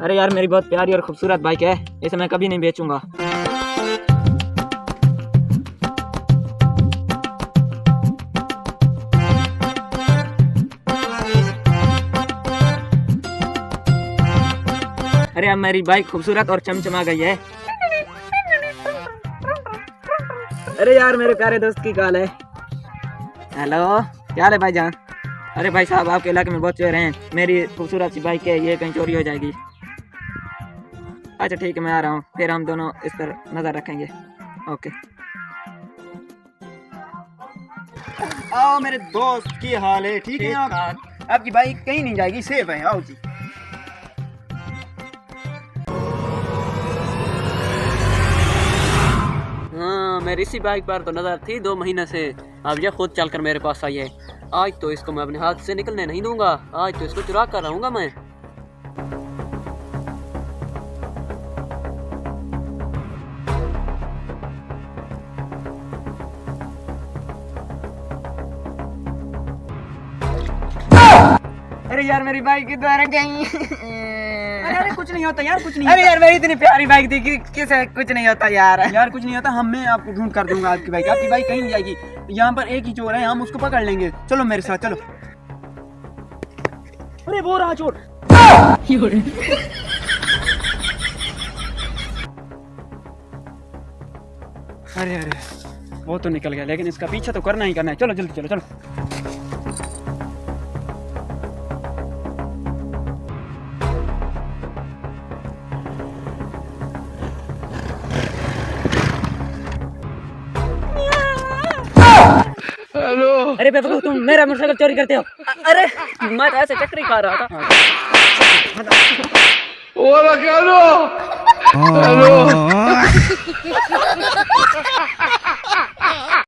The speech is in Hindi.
अरे यार मेरी बहुत प्यारी और खूबसूरत बाइक है, इसे मैं कभी नहीं बेचूंगा। अरे अब मेरी बाइक खूबसूरत और चमचमा गई है। अरे यार मेरे प्यारे दोस्त की कॉल है। हेलो, क्या हाल है भाईजान? अरे भाई साहब, आपके इलाके में बहुत चोर हैं, मेरी खूबसूरत सी बाइक है, ये कहीं चोरी हो जाएगी। अच्छा ठीक है, मैं आ रहा हूँ, फिर हम दोनों इस पर नज़र रखेंगे। ओके। आओ मेरे दोस्त, की हाल है? ठीक है आप? आपकी बाइक कहीं नहीं जाएगी, सेफ है। आओ जी। हाँ, मेरी इसी बाइक पर तो नजर थी 2 महीने से। अब ये खुद चलकर मेरे पास आई है। आज तो इसको मैं अपने हाथ से निकलने नहीं दूंगा, आज तो इसको चुरा कर रहूंगा मैं। अरे यार मेरी बाइक की द्वारा गई। अरे कुछ नहीं होता यार, कुछ नहीं अरे यार मेरी इतनी प्यारी बाइक थी कि किसे कुछ नहीं होता यार। यार कुछ नहीं होता। मैं आपको ढूंढ कर दूंगा आपकी बाइक कहीं नहीं जाएगी। यहाँ पर एक ही चोर है, हम उसको पकड़ लेंगे। चलो मेरे साथ चलो। अरे वो रहा चोर। अरे अरे वो तो निकल गया, लेकिन इसका पीछा तो करना ही करना है। चलो जल्दी चलो चलो। अरे बेवकूफ, तुम मेरा मोटरसाइकिल चोरी करते हो। अरे मैं तो ऐसे चक्री खा रहा था। Hola, Carlos. Hello.